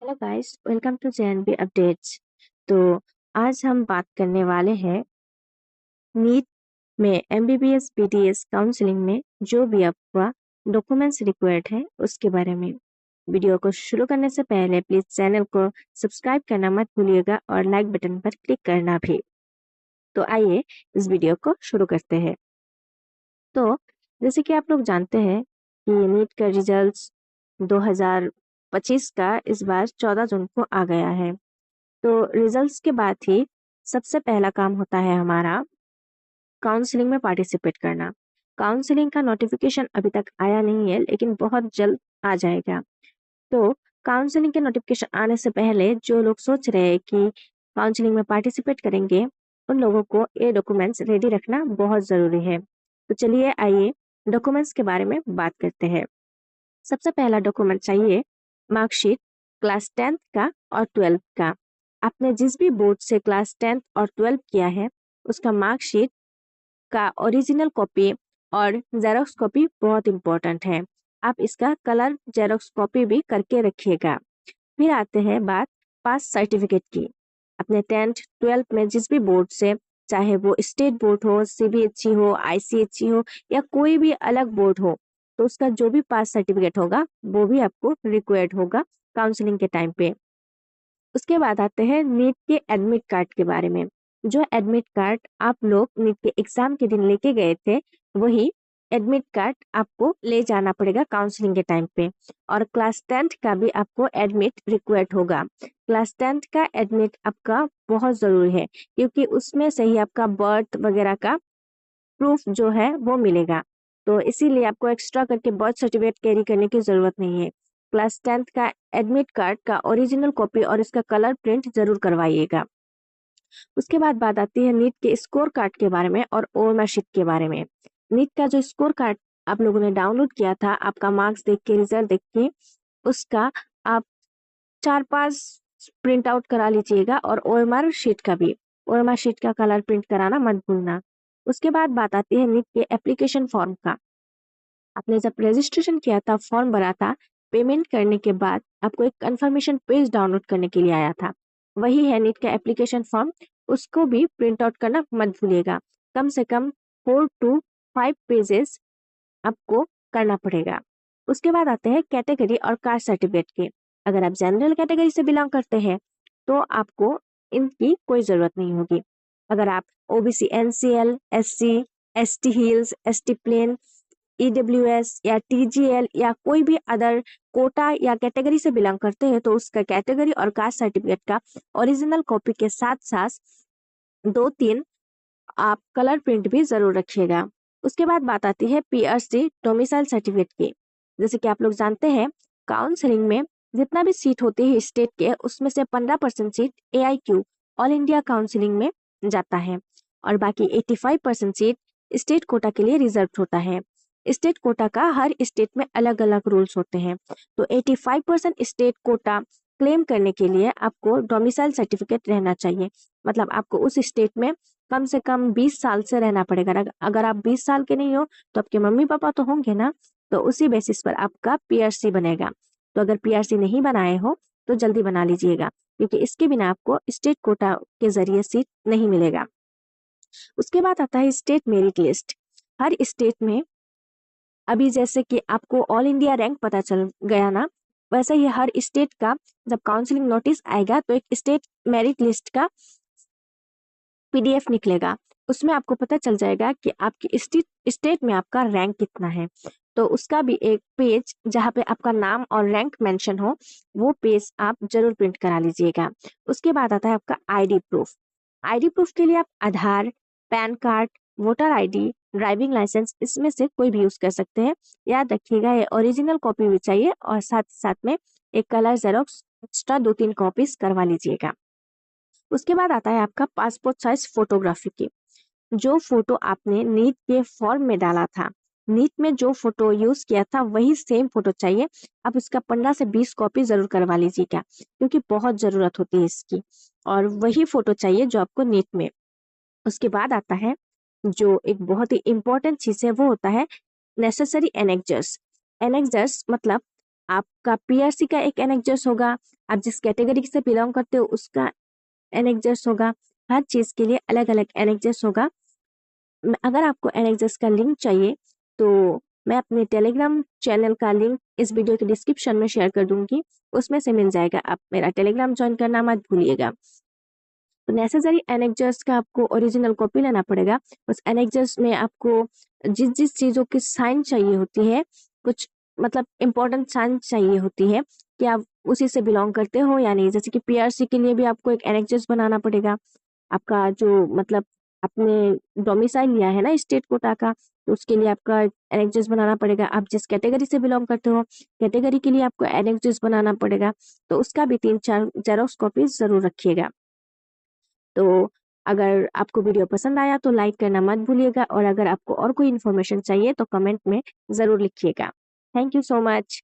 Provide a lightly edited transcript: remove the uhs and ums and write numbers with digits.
Hello guys, welcome to JNB updates. तो आज हम बात करने वाले हैं नीट में एमबीबीएस बीडीएस काउंसलिंग में जो भी आपका डॉक्यूमेंट्स रिक्वायर्ड है उसके बारे में। वीडियो को शुरू करने से पहले प्लीज चैनल को सब्सक्राइब करना मत भूलिएगा और लाइक बटन पर क्लिक करना भी। तो आइए इस वीडियो को शुरू करते हैं। तो जैसे कि आप लोग जानते हैं कि नीट का रिजल्ट्स 2025 का इस बार 14 जून को आ गया है। तो रिजल्ट्स के बाद ही सबसे पहला काम होता है हमारा काउंसलिंग में पार्टिसिपेट करना। काउंसलिंग का नोटिफिकेशन अभी तक आया नहीं है, लेकिन बहुत जल्द आ जाएगा। तो काउंसलिंग के नोटिफिकेशन आने से पहले जो लोग सोच रहे हैं कि काउंसलिंग में पार्टिसिपेट करेंगे, उन लोगों को ये डॉक्यूमेंट्स रेडी रखना बहुत ज़रूरी है। तो चलिए आइए डॉक्यूमेंट्स के बारे में बात करते हैं। सबसे पहला डॉक्यूमेंट चाहिए मार्कशीट क्लास 10th का और 12th का। आपने जिस भी बोर्ड से क्लास 10th और 12th किया है उसका मार्कशीट का ओरिजिनल कॉपी और जेरोक्स कॉपी बहुत इंपॉर्टेंट है। आप इसका कलर जेरोक्स कॉपी भी करके रखिएगा। फिर आते हैं बात पास सर्टिफिकेट की। अपने 10th 12th में जिस भी बोर्ड से, चाहे वो स्टेट बोर्ड हो, सीबीएसई हो, आईसीएसई हो या कोई भी अलग बोर्ड हो, तो उसका जो भी पास सर्टिफिकेट होगा वो भी आपको रिक्वायर्ड होगा काउंसलिंग के टाइम पे। उसके बाद आते हैं नीट के एडमिट कार्ड के बारे में। जो एडमिट कार्ड आप लोग नीट के एग्जाम के दिन लेके गए थे, वही एडमिट कार्ड आपको ले जाना पड़ेगा काउंसलिंग के टाइम पे। और क्लास 10th का भी आपको एडमिट रिक्वायर्ड होगा। क्लास 10th का एडमिट आपका बहुत जरूरी है, क्योंकि उसमें से ही आपका बर्थ वगैरह का प्रूफ जो है वो मिलेगा। तो इसीलिए आपको एक्स्ट्रा करके बर्थ सर्टिफिकेट कैरी करने की जरूरत नहीं है। क्लास 10th का एडमिट कार्ड का ओरिजिनल कॉपी और इसका कलर प्रिंट जरूर करवाइएगा। उसके बाद बात आती है नीट के स्कोर कार्ड के बारे में और ओएमआर शीट के बारे में। नीट का जो स्कोर कार्ड आप लोगों ने डाउनलोड किया था, आपका मार्क्स देख के, रिजल्ट देख के, उसका आप 4-5 प्रिंट आउट करा लीजिएगा और ओएमआर शीट का भी। ओएमआर शीट का कलर प्रिंट कराना मत भूलना। उसके बाद बात आती है नीट के एप्लीकेशन फॉर्म का। आपने जब रजिस्ट्रेशन किया था, फॉर्म भरा था, पेमेंट करने के बाद आपको एक कंफर्मेशन पेज डाउनलोड करने के लिए आया था। वही है नीट का एप्लीकेशन फॉर्म। उसको भी प्रिंट आउट करना मत भूलिएगा। कम से कम 4 to 5 पेजेस आपको करना पड़ेगा। उसके बाद आते हैं कैटेगरी और कास्ट सर्टिफिकेट के। अगर आप जनरल कैटेगरी से बिलोंग करते हैं तो आपको इनकी कोई जरूरत नहीं होगी। अगर आप OBC, NCL, SC, ST hills, ST plain, EWS या टीजीएल या कोई भी अदर कोटा या कैटेगरी से बिलोंग करते हैं, तो उसका कैटेगरी और कास्ट सर्टिफिकेट का ओरिजिनल कॉपी के साथ साथ 2-3 आप कलर प्रिंट भी जरूर रखिएगा। उसके बाद बात आती है पीआरसी डोमिसाइल सर्टिफिकेट की। जैसे कि आप लोग जानते हैं, काउंसलिंग में जितना भी सीट होती है स्टेट के, उसमें से 15% सीट एआईक्यू ऑल इंडिया काउंसलिंग में जाता है और बाकी 85% सीट स्टेट कोटा के लिए रिजर्व होता है। स्टेट कोटा का हर स्टेट में अलग अलग रूल्स होते हैं। तो 85% स्टेट कोटा क्लेम करने के लिए आपको डोमिसाइल सर्टिफिकेट रहना चाहिए। मतलब आपको उस स्टेट में कम से कम 20 साल से रहना पड़ेगा। अगर आप 20 साल के नहीं हो तो आपके मम्मी पापा तो होंगे ना, तो उसी बेसिस पर आपका पीआरसी बनेगा। तो अगर पीआरसी नहीं बनाए हो तो जल्दी बना लीजिएगा, क्योंकि इसके बिना आपको स्टेट कोटा के जरिए सीट नहीं मिलेगा। उसके बाद आता है स्टेट मेरिट लिस्ट। हर स्टेट में अभी जैसे कि आपको ऑल इंडिया रैंक पता चल गया ना, वैसे ही हर स्टेट का जब काउंसलिंग नोटिस आएगा तो एक स्टेट मेरिट लिस्ट का पीडीएफ निकलेगा। उसमें आपको पता चल जाएगा कि आपकी स्टेट में आपका रैंक कितना है। तो उसका भी एक पेज जहाँ पे आपका नाम और रैंक मेंशन हो, वो पेज आप जरूर प्रिंट करा लीजिएगा। उसके बाद आता है आपका आईडी प्रूफ। आईडी प्रूफ के लिए आप Aadhaar, pan card, voter ID, driving licence, इसमें से कोई भी यूज कर सकते हैं। याद रखिएगा ये ओरिजिनल कॉपी भी चाहिए और साथ साथ में एक कलर जेरोक्स एक्स्ट्रा 2-3 कॉपीज करवा लीजिएगा। उसके बाद आता है आपका पासपोर्ट साइज फोटोग्राफी की। जो फोटो आपने नीट के फॉर्म में डाला था, नीट में जो फोटो यूज किया था वही सेम फोटो चाहिए। आप इसका 15 से 20 कॉपी जरूर करवा लीजिएगा, क्योंकि बहुत जरूरत होती है इसकी। और वही फोटो चाहिए जो आपको नीट में। उसके बाद आता है जो एक बहुत ही इंपॉर्टेंट चीज है, वो होता है नेसेसरी एनेक्जर्स। एनेक्जर्स मतलब आपका पीआरसी का एक एनेक्जर्स होगा, आप जिस कैटेगरी से बिलोंग करते हो उसका एनेक्जर्स होगा। हर चीज के लिए अलग अलग एनेक्जर्स होगा। अगर आपको एनेक्जर्स का लिंक चाहिए तो मैं अपने टेलीग्राम चैनल का लिंक इस वीडियो के डिस्क्रिप्शन में शेयर कर दूंगी, उसमें से मिल जाएगा। आप मेरा टेलीग्राम ज्वाइन करना मत भूलिएगा। तो नेसेसरी एनेक्जर्स का आपको ओरिजिनल कॉपी लेना पड़ेगा। उस एनेक्जर्स में आपको जिस जिस चीजों की साइन चाहिए होती है, कुछ मतलब इम्पोर्टेंट साइन चाहिए होती है कि आप उसी से बिलोंग करते हो या नहीं। जैसे कि पीआरसी के लिए भी आपको एक एनेक्जर्स बनाना पड़ेगा। आपका जो मतलब आपने डोमिसाइल लिया है ना स्टेट कोटा का, तो उसके लिए आपका एनेक्जर्स बनाना पड़ेगा। आप जिस कैटेगरी से बिलोंग करते हो कैटेगरी के लिए आपको एनेक्जर्स बनाना पड़ेगा। तो उसका भी 3-4 जेरोक्स कॉपी जरूर रखिएगा। तो अगर आपको वीडियो पसंद आया तो लाइक करना मत भूलिएगा, और अगर आपको और कोई इन्फॉर्मेशन चाहिए तो कमेंट में जरूर लिखिएगा। Thank you so much.